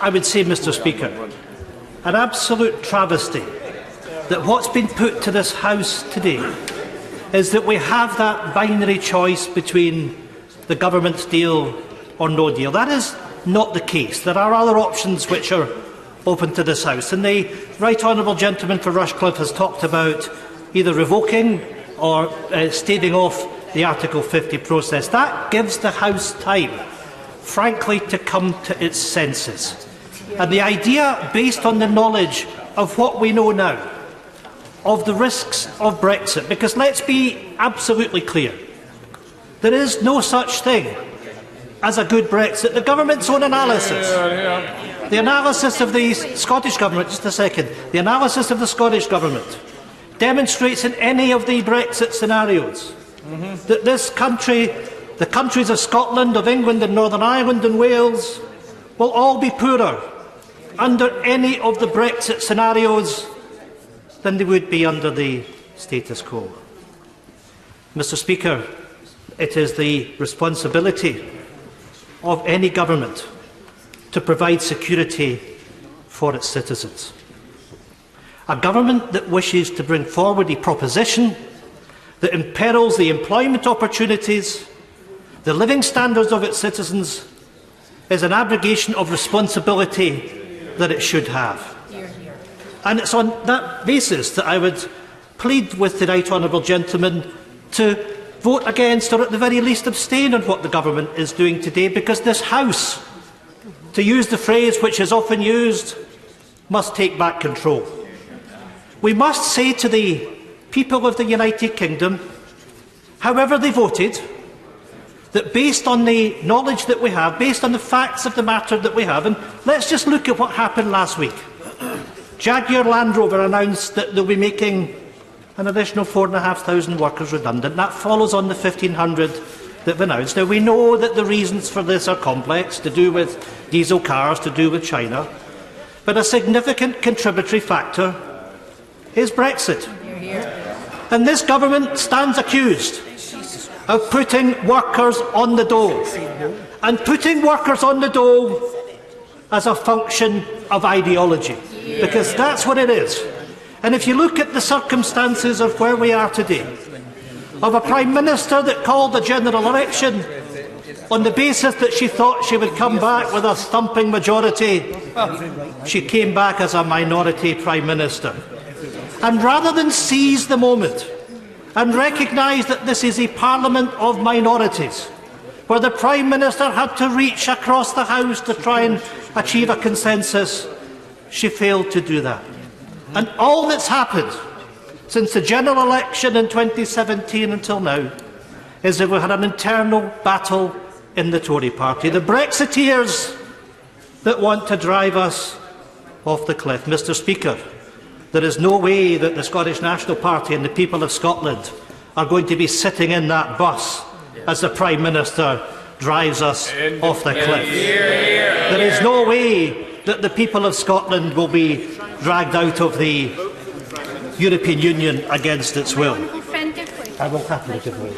I would say, Mr. Speaker, an absolute travesty that what's been put to this House today is that we have that binary choice between the government's deal or no deal. That is not the case. There are other options which are open to this House. And the Right Honourable Gentleman for Rushcliffe has talked about either revoking or staving off the Article 50 process. That gives the House time, frankly, to come to its senses. And the idea, based on the knowledge of what we know now, of the risks of Brexit, because let's be absolutely clear, there is no such thing as a good Brexit. The government's own analysis, the analysis of the Scottish Government, just a second, the analysis of the Scottish Government demonstrates in any of the Brexit scenarios that this country, the countries of Scotland, of England and Northern Ireland and Wales, will all be poorer under any of the Brexit scenarios than they would be under the status quo. Mr. Speaker, it is the responsibility of any government to provide security for its citizens. A government that wishes to bring forward a proposition that imperils the employment opportunities, the living standards of its citizens, is an abrogation of responsibility that it should have. And it's on that basis that I would plead with the Right Honourable Gentleman to vote against, or at the very least abstain on what the government is doing today, because this House, to use the phrase which is often used, must take back control. We must say to the people of the United Kingdom, however they voted, that based on the knowledge that we have, based on the facts of the matter that we have, and let's just look at what happened last week. Jaguar Land Rover announced that they'll be making an additional 4,500 workers redundant. That follows on the 1,500 that have announced. Now, we know that the reasons for this are complex, to do with diesel cars, to do with China, but a significant contributory factor is Brexit. And this government stands accused of putting workers on the dole, and putting workers on the dole as a function of ideology, because that's what it is. And if you look at the circumstances of where we are today, of a Prime Minister that called a general election on the basis that she thought she would come back with a thumping majority, she came back as a minority Prime Minister. And rather than seize the moment and recognise that this is a parliament of minorities, where the Prime Minister had to reach across the House to try and achieve a consensus, she failed to do that. And all that's happened since the general election in 2017 until now is that we had an internal battle in the Tory party. The Brexiteers that want to drive us off the cliff. Mr. Speaker, there is no way that the Scottish National Party and the people of Scotland are going to be sitting in that bus as the Prime Minister drives us off the cliff. There is no way that the people of Scotland will be dragged out of the European Union against its will. I will happily give way.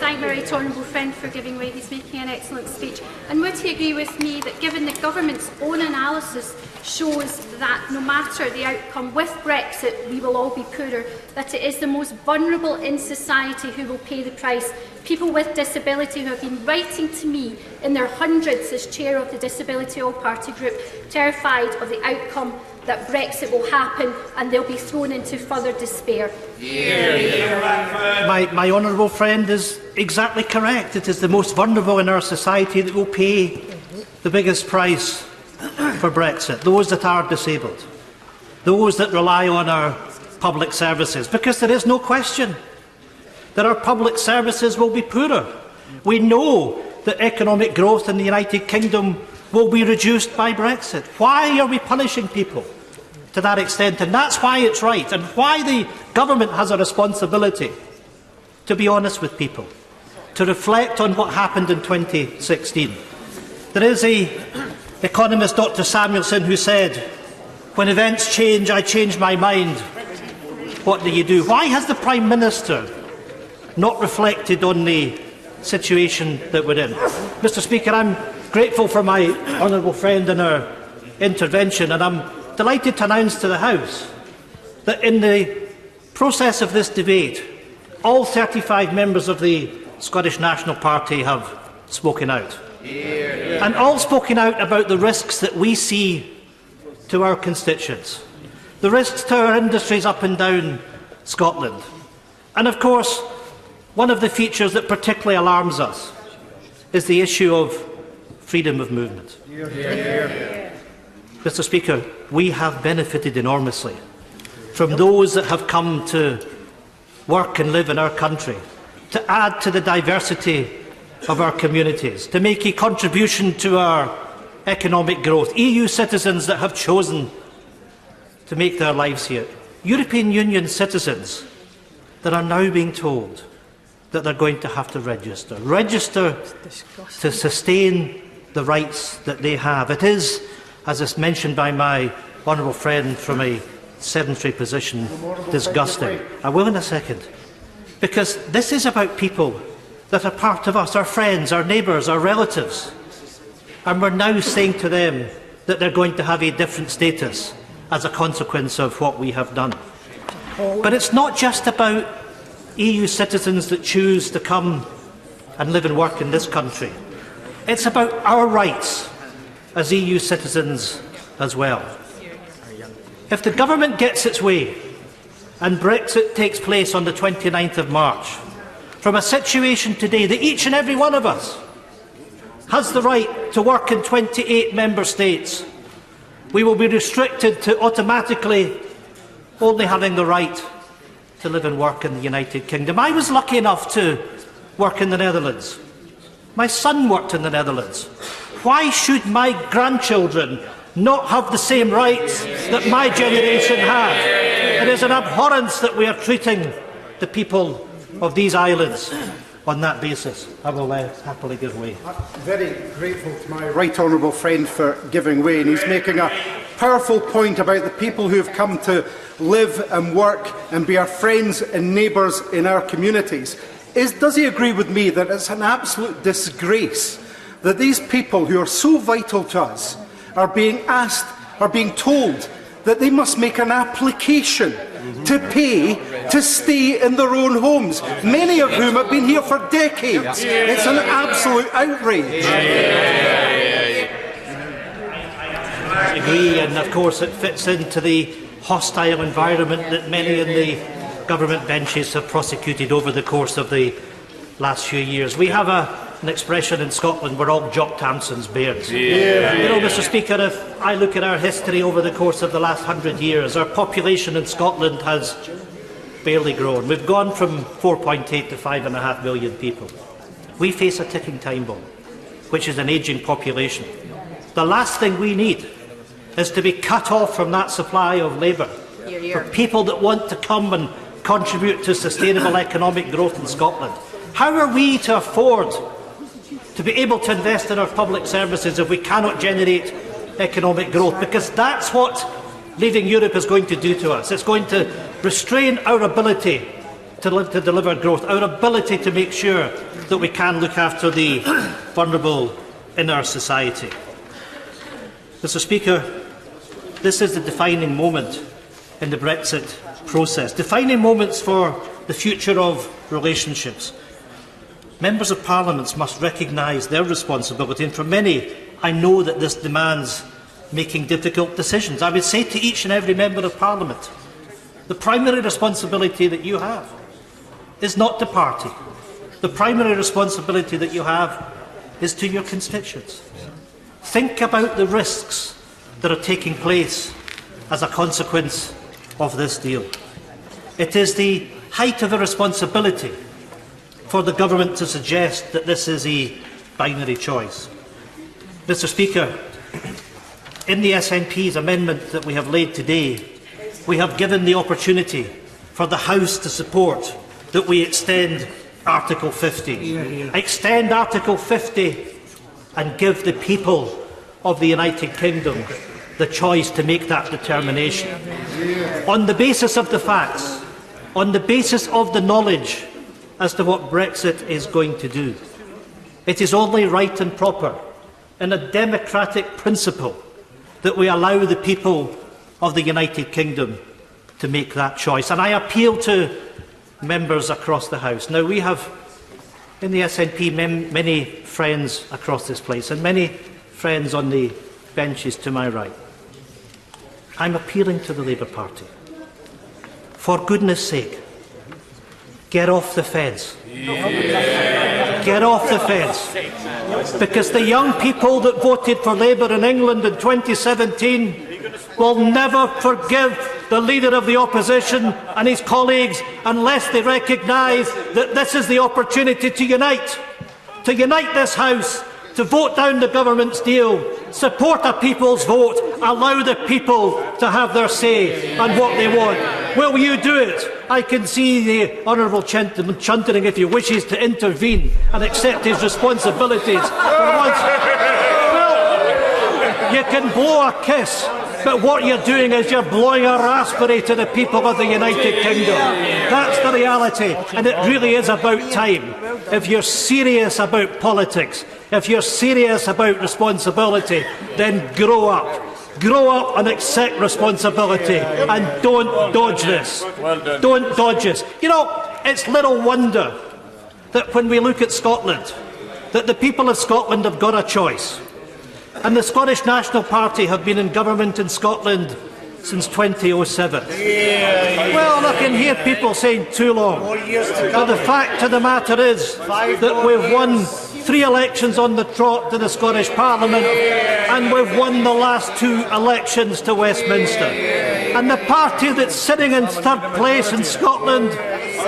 Thank my right honourable friend for giving way. He's making an excellent speech. And would he agree with me that given the government's own analysis shows that no matter the outcome with Brexit, we will all be poorer, that it is the most vulnerable in society who will pay the price? People with disability who have been writing to me in their hundreds as chair of the Disability All-Party Group, terrified of the outcome that Brexit will happen and they'll be thrown into further despair. My honourable friend is exactly correct. It is the most vulnerable in our society that will pay the biggest price for Brexit. Those that are disabled, those that rely on our public services, because there is no question that our public services will be poorer. We know that economic growth in the United Kingdom will be reduced by Brexit. Why are we punishing people to that extent? And that's why it's right, and why the government has a responsibility to be honest with people, to reflect on what happened in 2016. There is an economist, Dr. Samuelson, who said, "When events change, I change my mind. What do you do?" Why has the Prime Minister not reflected on the situation that we're in? Mr. Speaker, I'm grateful for my honourable friend in her intervention, and I'm delighted to announce to the House that in the process of this debate, all 35 members of the Scottish National Party have spoken out. And all spoken out about the risks that we see to our constituents, the risks to our industries up and down Scotland. And of course, one of the features that particularly alarms us is the issue of freedom of movement. Mr. Speaker, we have benefited enormously from those that have come to work and live in our country, to add to the diversity of our communities, to make a contribution to our economic growth. EU citizens that have chosen to make their lives here. European Union citizens that are now being told that they're going to have to register. Register to sustain the rights that they have. It is, as is mentioned by my honourable friend from a sedentary position, disgusting. I will in a second. Because this is about people that are part of us, our friends, our neighbours, our relatives. And we're now saying to them that they're going to have a different status as a consequence of what we have done. But it's not just about EU citizens that choose to come and live and work in this country. It's about our rights as EU citizens as well. If the government gets its way and Brexit takes place on the 29th of March, from a situation today that each and every one of us has the right to work in 28 member states, we will be restricted to automatically only having the right to live and work in the United Kingdom. I was lucky enough to work in the Netherlands. My son worked in the Netherlands. Why should my grandchildren not have the same rights that my generation had? It is an abhorrence that we are treating the people of these islands on that basis. I will happily give way. I'm very grateful to my right honourable friend for giving way, and he's making a powerful point about the people who have come to live and work and be our friends and neighbours in our communities. Does he agree with me that it's an absolute disgrace that these people who are so vital to us are being told that they must make an application to pay to stay in their own homes, many of whom have been here for decades? It's an absolute outrage. I agree, and of course it fits into the hostile environment that many in the government benches have prosecuted over the course of the last few years. We have an expression in Scotland, we're all Jock Tamson's bairns. You know, Mr. Speaker, if I look at our history over the course of the last 100 years, our population in Scotland has barely grown. We've gone from 4.8 to 5.5 million people. We face a ticking time bomb, which is an ageing population. The last thing we need is to be cut off from that supply of labour for people that want to come and contribute to sustainable economic growth in Scotland. How are we to afford to be able to invest in our public services if we cannot generate economic growth? Because that's what leaving Europe is going to do to us. It's going to restrain our ability to deliver growth, our ability to make sure that we can look after the vulnerable in our society. Mr. Speaker, this is the defining moment in the Brexit process, defining moments for the future of relationships. Members of Parliament must recognise their responsibility, and for many, I know that this demands making difficult decisions. I would say to each and every Member of Parliament, the primary responsibility that you have is not to party. The primary responsibility that you have is to your constituents. Think about the risks that are taking place as a consequence of this deal. It is the height of irresponsibility for the government to suggest that this is a binary choice. Mr. Speaker, in the SNP's amendment that we have laid today, we have given the opportunity for the House to support that we extend Article 50. Extend Article 50 and give the people of the United Kingdom the choice to make that determination. On the basis of the facts, on the basis of the knowledge as to what Brexit is going to do, it is only right and proper in a democratic principle that we allow the people of the United Kingdom to make that choice. And I appeal to members across the House. Now, we have in the SNP many friends across this place and many friends on the benches to my right. I'm appealing to the Labour Party. For goodness sake, get off the fence. Get off the fence. Because the young people that voted for Labour in England in 2017 will never forgive the Leader of the Opposition and his colleagues unless they recognise that this is the opportunity to unite this House, to vote down the government's deal, support a people's vote, allow the people to have their say on what they want. Will you do it? I can see the Honourable gentleman chuntering if he wishes to intervene and accept his responsibilities. Well, you can blow a kiss, but what you're doing is you're blowing a raspberry to the people of the United Kingdom. That's the reality, and it really is about time. If you're serious about politics, if you're serious about responsibility, then grow up. Grow up and accept responsibility, and don't dodge this. Don't dodge this. You know, it's little wonder that when we look at Scotland, that the people of Scotland have got a choice. And the Scottish National Party have been in government in Scotland since 2007. Well, I can hear people saying too long. But the fact of the matter is that we've won 3 elections on the trot to the Scottish Parliament, and we've won the last 2 elections to Westminster. And the party that's sitting in 3rd place in Scotland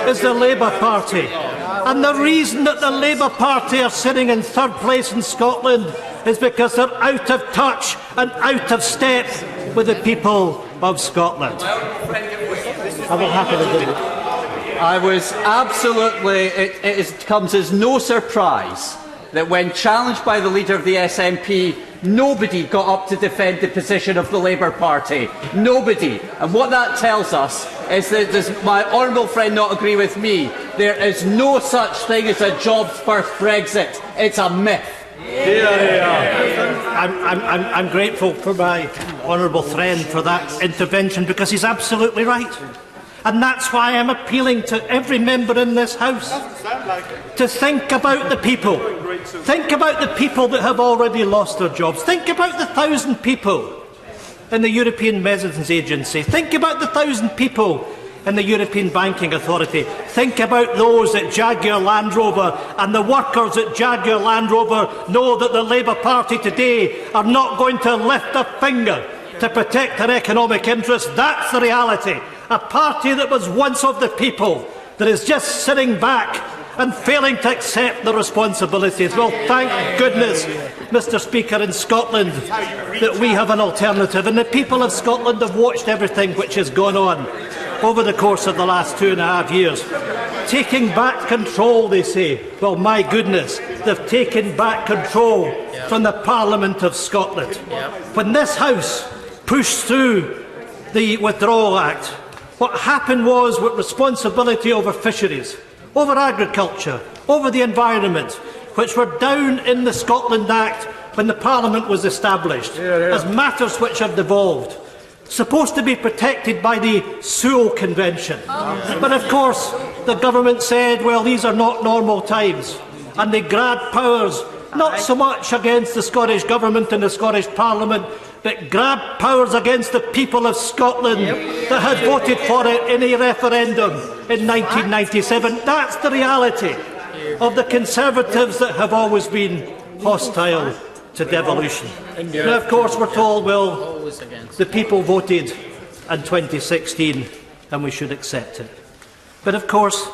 is the Labour Party. And the reason that the Labour Party are sitting in 3rd place in Scotland is because they're out of touch and out of step with the people of Scotland. I will happily do it. I was absolutely. It comes as no surprise that when challenged by the leader of the SNP, nobody got up to defend the position of the Labour Party. Nobody. And what that tells us is that, does my honourable friend not agree with me? There is no such thing as a jobs-first Brexit. It's a myth. I'm grateful for my honourable friend for that intervention, because he's absolutely right. And that's why I'm appealing to every member in this House to think about the people. Think about the people that have already lost their jobs. Think about the 1,000 people in the European Medicines Agency. Think about the 1,000 people in the European Banking Authority. Think about those at Jaguar Land Rover, and the workers at Jaguar Land Rover know that the Labour Party today are not going to lift a finger to protect their economic interests. That's the reality. A party that was once of the people that is just sitting back and failing to accept the responsibilities. Well, thank goodness, Mr. Speaker, in Scotland that we have an alternative, and the people of Scotland have watched everything which has gone on over the course of the last 2.5 years. Taking back control, they say. Well, my goodness, they've taken back control from the Parliament of Scotland. When this House pushed through the Withdrawal Act, what happened was, with responsibility over fisheries, over agriculture, over the environment, which were down in the Scotland Act when the Parliament was established, as matters which have devolved, supposed to be protected by the Sewell Convention. But of course, the government said, well, these are not normal times, and they grabbed powers, not so much against the Scottish Government and the Scottish Parliament, but grabbed powers against the people of Scotland that had voted for it in a referendum in 1997. That's the reality of the Conservatives that have always been hostile to devolution. Now, of course, we're told, well, the people voted in 2016 and we should accept it. But of course,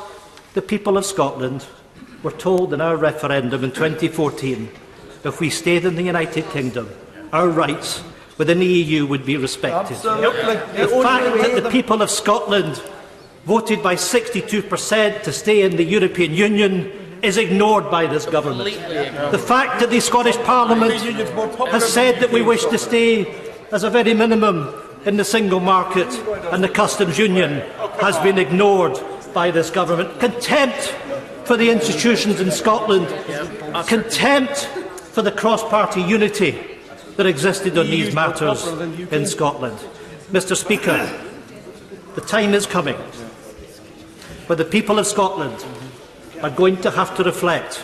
the people of Scotland were told in our referendum in 2014, if we stayed in the United Kingdom, our rights within the EU would be respected. The fact that the people of Scotland voted by 62% to stay in the European Union is ignored by this government. The fact that the Scottish Parliament has said that we wish to stay as a very minimum in the single market and the customs union has been ignored by this government. Contempt for the institutions in Scotland, contempt for the cross-party unity that existed on these matters in Scotland. Mr. Speaker, the time is coming when the people of Scotland are going to have to reflect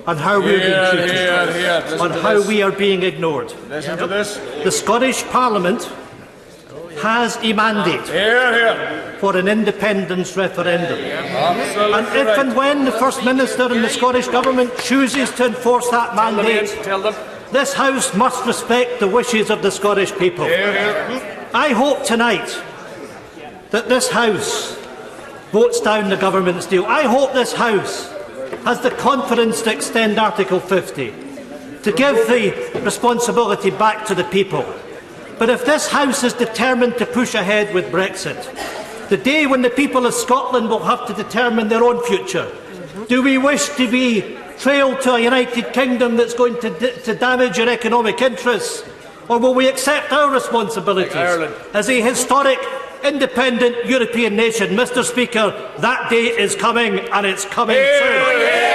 on how we are being treated, on how we are being ignored. The Scottish Parliament has a mandate for an independence referendum. And if and when the First Minister and the Scottish Government chooses to enforce that mandate, this House must respect the wishes of the Scottish people. I hope tonight that this House votes down the Government's deal. I hope this House has the confidence to extend Article 50, to give the responsibility back to the people. But if this House is determined to push ahead with Brexit, the day when the people of Scotland will have to determine their own future, do we wish to be trailed to a United Kingdom that's going to damage our economic interests? Or will we accept our responsibilities as a historic, independent European nation? Mr. Speaker, that day is coming, and it's coming soon.